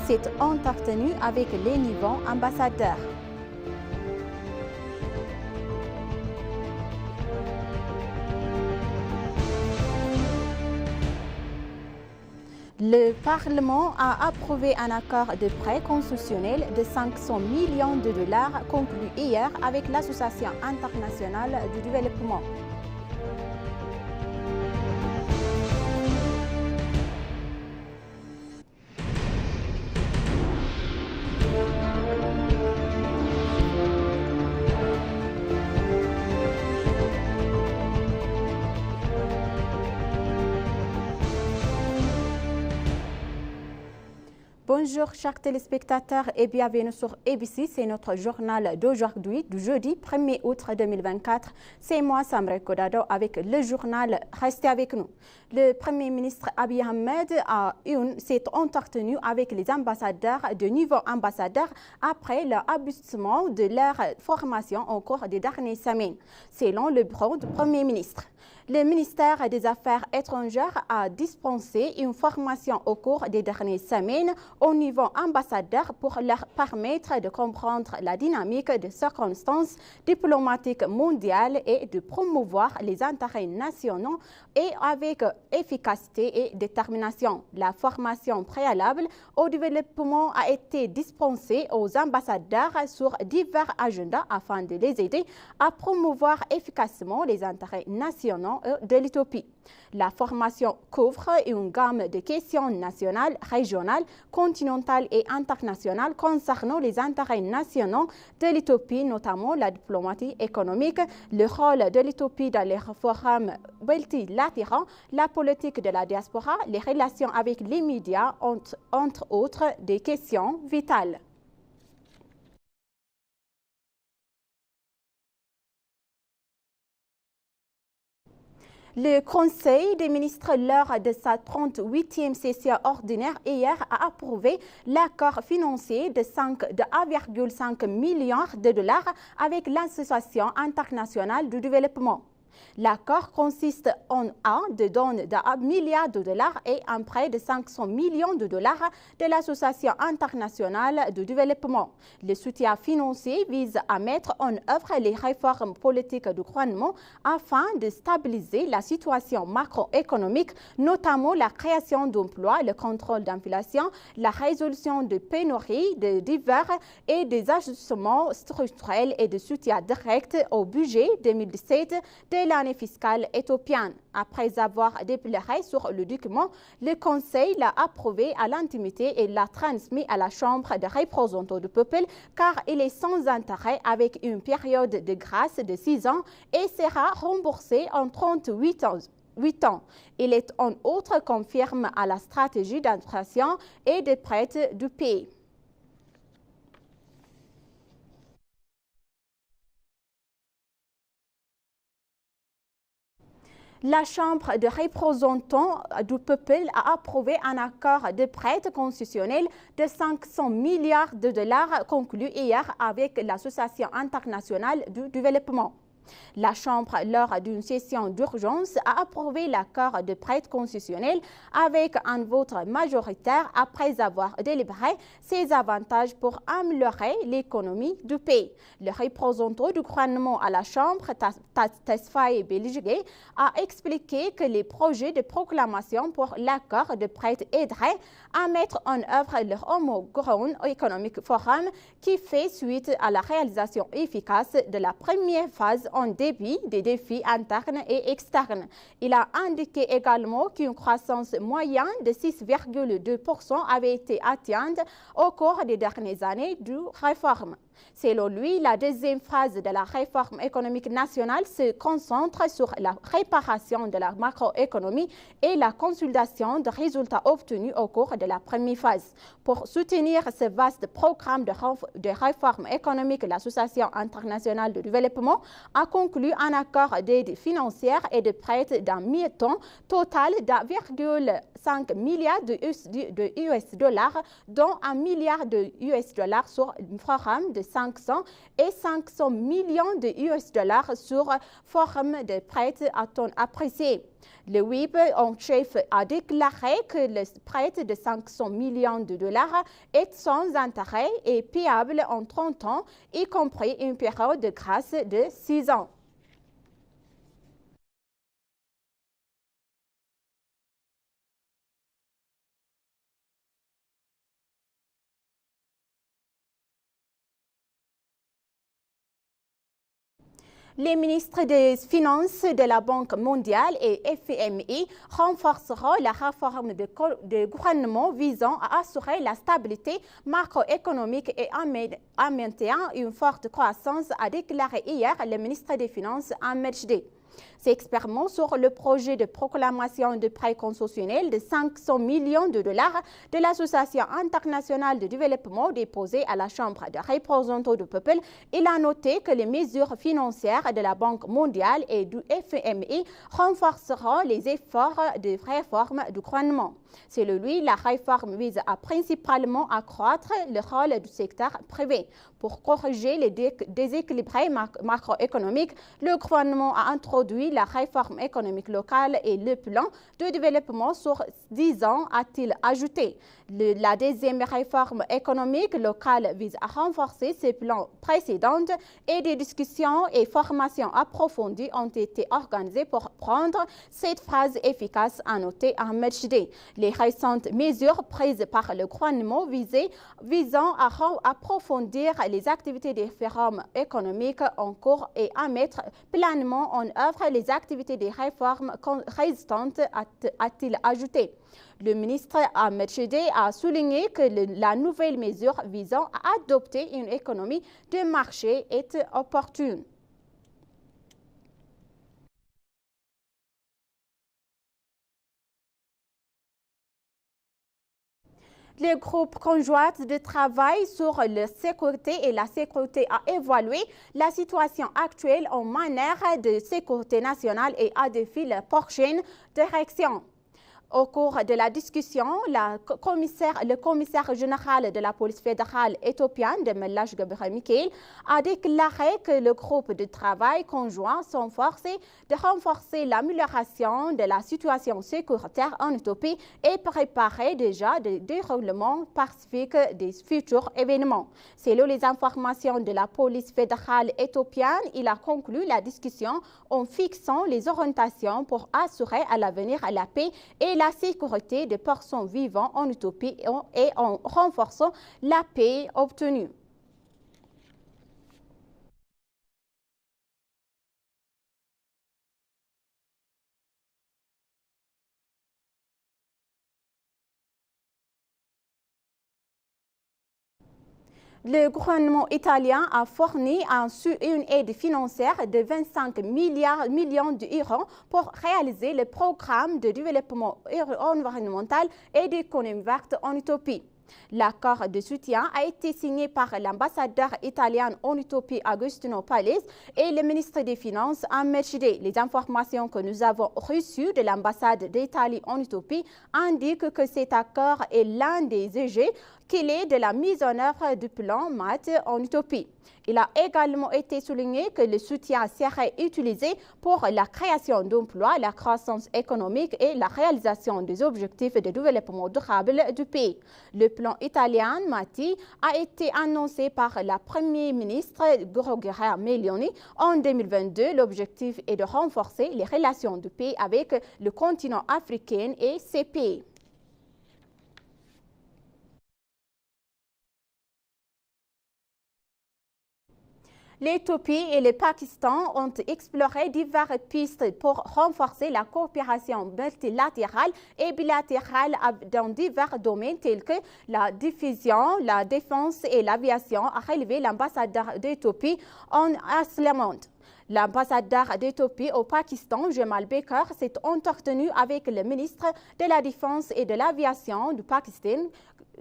s'est entretenu avec les nouveaux ambassadeurs. Le Parlement a approuvé un accord de prêt constitutionnel de 500 millions de dollars conclu hier avec l'Association internationale du développement. Bonjour chers téléspectateurs et bienvenue sur ABC, c'est notre journal d'aujourd'hui, du jeudi 1er août 2024. C'est moi Samra Kodado avec le journal. Restez avec nous. Le Premier ministre Abiy Ahmed s'est entretenu avec les ambassadeurs, de nouveaux ambassadeurs, après l'aboutissement de leur formation au cours des dernières semaines, selon le bureau du Premier ministre. Le ministère des Affaires étrangères a dispensé une formation au cours des dernières semaines au niveau ambassadeur pour leur permettre de comprendre la dynamique des circonstances diplomatiques mondiales et de promouvoir les intérêts nationaux et avec efficacité et détermination. La formation préalable au développement a été dispensée aux ambassadeurs sur divers agendas afin de les aider à promouvoir efficacement les intérêts nationaux de l'Éthiopie. La formation couvre une gamme de questions nationales, régionales, continentales et internationales concernant les intérêts nationaux de l'Éthiopie, notamment la diplomatie économique, le rôle de l'Éthiopie dans les forums multilatéraux, la politique de la diaspora, les relations avec les médias, entre autres des questions vitales. Le Conseil des ministres, lors de sa 38e session ordinaire hier, a approuvé l'accord financier de 1,5 milliard de dollars avec l'Association internationale du développement. L'accord consiste en de don d'1 milliard de dollars et un prêt de 500 millions de dollars de l'Association internationale de développement. Le soutien financier vise à mettre en œuvre les réformes politiques du gouvernement afin de stabiliser la situation macroéconomique, notamment la création d'emplois, le contrôle d'inflation, la résolution de pénuries de divers et des ajustements structurels et de soutien direct au budget 2017 de l'année fiscale éthiopienne. Après avoir déploré sur le document, le Conseil l'a approuvé à l'intimité et l'a transmis à la Chambre des représentants du peuple car il est sans intérêt avec une période de grâce de 6 ans et sera remboursé en 38 ans. Il est en outre confirme à la stratégie d'inflation et de prêt du pays. La Chambre des représentants du peuple a approuvé un accord de prêt constitutionnel de 500 milliards de dollars conclu hier avec l'Association internationale du développement. La Chambre, lors d'une session d'urgence, a approuvé l'accord de prêt constitutionnel avec un vote majoritaire après avoir délibéré ses avantages pour améliorer l'économie du pays. Le représentant du gouvernement à la Chambre, Tesfaye Beligye, a expliqué que les projets de proclamation pour l'accord de prêt aideraient à mettre en œuvre le Homegrown Economic Forum qui fait suite à la réalisation efficace de la première phase en débit des défis internes et externes. Il a indiqué également qu'une croissance moyenne de 6,2% avait été atteinte au cours des dernières années de réforme. Selon lui, la deuxième phase de la réforme économique nationale se concentre sur la réparation de la macroéconomie et la consolidation des résultats obtenus au cours de la première phase. Pour soutenir ce vaste programme de réforme économique, l'Association internationale de développement a conclu un accord d'aide financière et de prêt d'un montant total d'1,5 milliard de US dollars, dont 1 milliard de US dollars sur le programme de de 500 et 500 millions de US$ sur forme de prêts à taux appréciés. Le WIB en chef a déclaré que le prêt de 500 millions de dollars est sans intérêt et payable en 30 ans, y compris une période de grâce de 6 ans. Les ministres des Finances de la Banque mondiale et FMI renforceront la réforme de gouvernement visant à assurer la stabilité macroéconomique et à maintenir une forte croissance, a déclaré hier le ministre des Finances Ahmed Shideh. S'exprimant sur le projet de proclamation de prêt concessionnel de 500 millions de dollars de l'Association internationale de développement déposé à la Chambre des représentants du peuple, il a noté que les mesures financières de la Banque mondiale et du FMI renforceront les efforts de réforme du gouvernement. Selon lui, la réforme vise à principalement accroître le rôle du secteur privé. Pour corriger les déséquilibres macroéconomiques, le gouvernement a introduit la réforme économique locale et le plan de développement sur 10 ans, a-t-il ajouté. La deuxième réforme économique locale vise à renforcer ces plans précédents et des discussions et formations approfondies ont été organisées pour prendre cette phase efficace, a noté Ahmed Shideh. Les récentes mesures prises par le gouvernement visant à approfondir les activités des réformes économiques en cours et à mettre pleinement en œuvre les activités des réformes résistantes, a-t-il ajouté. Le ministre Ahmed Shideh a souligné que la nouvelle mesure visant à adopter une économie de marché est opportune. Le groupe conjoint de travail sur la sécurité et la sécurité a évalué la situation actuelle en matière de sécurité nationale et a défini la prochaine direction. Au cours de la discussion, le commissaire général de la police fédérale éthiopienne, Demellash ገብረ-Mikaኤል, a déclaré que le groupe de travail conjoint s'efforce de renforcer l'amélioration de la situation sécuritaire en Éthiopie et préparer déjà le déroulement pacifique des futurs événements. Selon les informations de la police fédérale éthiopienne, il a conclu la discussion en fixant les orientations pour assurer à l'avenir la paix et la sécurité des personnes vivant en Éthiopie et en renforçant la paix obtenue. Le gouvernement italien a fourni une aide financière de 25 millions d'euros pour réaliser le programme de développement environnemental et d'économie verte en Éthiopie. L'accord de soutien a été signé par l'ambassadeur italien en Éthiopie, Agostino Palese, et le ministre des Finances, Ahmed Shideh. Les informations que nous avons reçues de l'ambassade d'Italie en Éthiopie indiquent que cet accord est l'un des enjeux clés de la mise en œuvre du plan MAT en Éthiopie. Il a également été souligné que le soutien serait utilisé pour la création d'emplois, la croissance économique et la réalisation des objectifs de développement durable du pays. Le plan italien MATI a été annoncé par la Première ministre Giorgia Meloni en 2022. L'objectif est de renforcer les relations du pays avec le continent africain et ses pays. L'Éthiopie et le Pakistan ont exploré diverses pistes pour renforcer la coopération multilatérale et bilatérale dans divers domaines tels que la diffusion, la défense et l'aviation, a relevé l'ambassadeur d'Éthiopie en Islamand. L'ambassadeur d'Éthiopie au Pakistan, Jamal Baker, s'est entretenu avec le ministre de la Défense et de l'Aviation du Pakistan,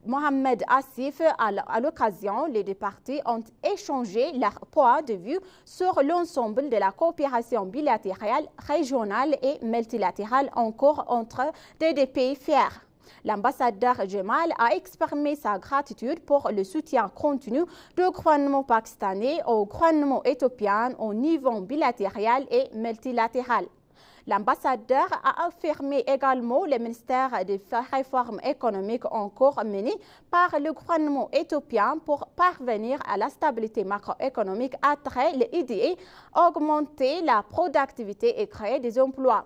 Mohamed Asif. À l'occasion, les deux parties ont échangé leur point de vue sur l'ensemble de la coopération bilatérale, régionale et multilatérale en cours entre les deux pays frères. L'ambassadeur Jamal a exprimé sa gratitude pour le soutien continu du gouvernement pakistanais au gouvernement éthiopien au niveau bilatéral et multilatéral. L'ambassadeur a affirmé également le ministère des réformes économiques en cours mené par le gouvernement éthiopien pour parvenir à la stabilité macroéconomique à travers l'IDE, augmenter la productivité et créer des emplois.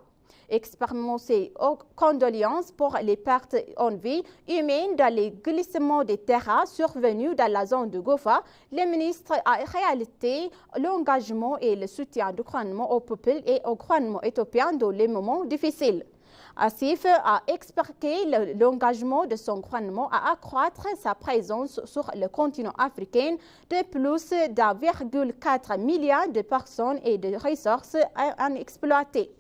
Exprimant ses condoléances pour les pertes en vie humaine dans les glissements des terrains survenus dans la zone de Gofa, le ministre a réalisé l'engagement et le soutien du gouvernement au peuple et au gouvernement éthiopien dans les moments difficiles. Asif a expliqué l'engagement de son gouvernement à accroître sa présence sur le continent africain de plus d'1,4 milliard de personnes et de ressources à exploiter.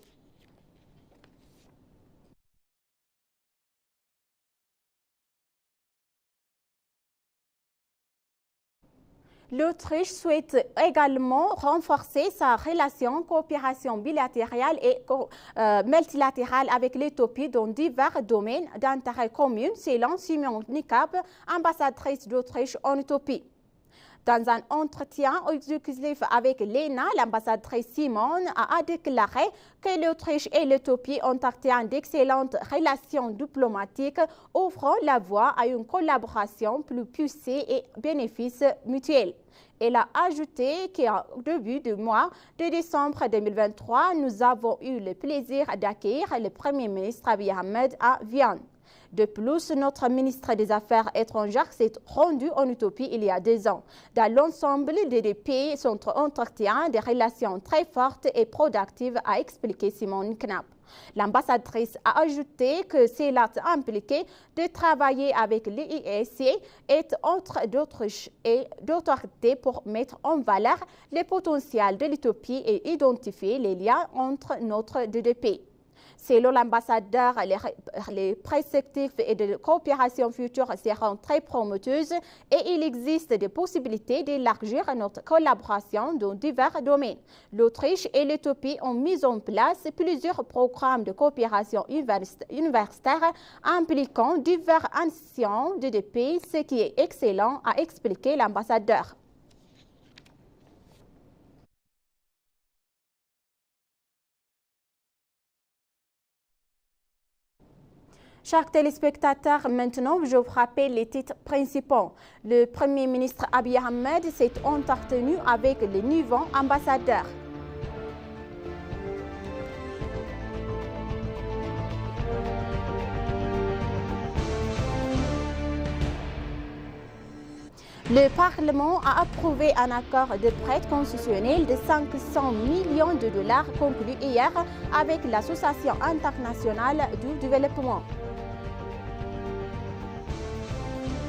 L'Autriche souhaite également renforcer sa relation coopération bilatérale et multilatérale avec l'Éthiopie dans divers domaines d'intérêt commun, selon Simon Nikab, ambassadrice d'Autriche en Éthiopie. Dans un entretien exclusif avec l'ENA, l'ambassadrice Simon a déclaré que l'Autriche et l'Éthiopie ont atteint d'excellentes relations diplomatiques offrant la voie à une collaboration plus poussée et bénéfice mutuel. Elle a ajouté qu'au début du mois de décembre 2023, nous avons eu le plaisir d'accueillir le Premier ministre Abiy Ahmed à Vienne. De plus, notre ministre des Affaires étrangères s'est rendu en Éthiopie il y a 2 ans. Dans l'ensemble des 2 pays sont entretiennent des relations très fortes et productives, a expliqué Simone Knapp. L'ambassadrice a ajouté que cela impliqué de travailler avec l'IEC et entre d'autres autorités pour mettre en valeur le potentiel de l'Éthiopie et identifier les liens entre notre 2 pays. Selon l'ambassadeur, les perspectives de coopération future seront très prometteuses et il existe des possibilités d'élargir notre collaboration dans divers domaines. L'Autriche et l'Éthiopie ont mis en place plusieurs programmes de coopération universitaire impliquant diverses institutions de 2 pays, ce qui est excellent, a expliqué l'ambassadeur. Chers téléspectateurs, maintenant, je vous rappelle les titres principaux. Le Premier ministre Abiy Ahmed s'est entretenu avec le nouveau ambassadeur. Le Parlement a approuvé un accord de prêt constitutionnel de 500 millions de dollars conclu hier avec l'Association internationale du développement.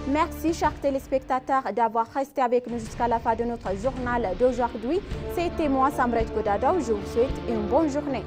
Merci, chers téléspectateurs, d'avoir resté avec nous jusqu'à la fin de notre journal d'aujourd'hui. C'était moi, Samret Kodado. Je vous souhaite une bonne journée.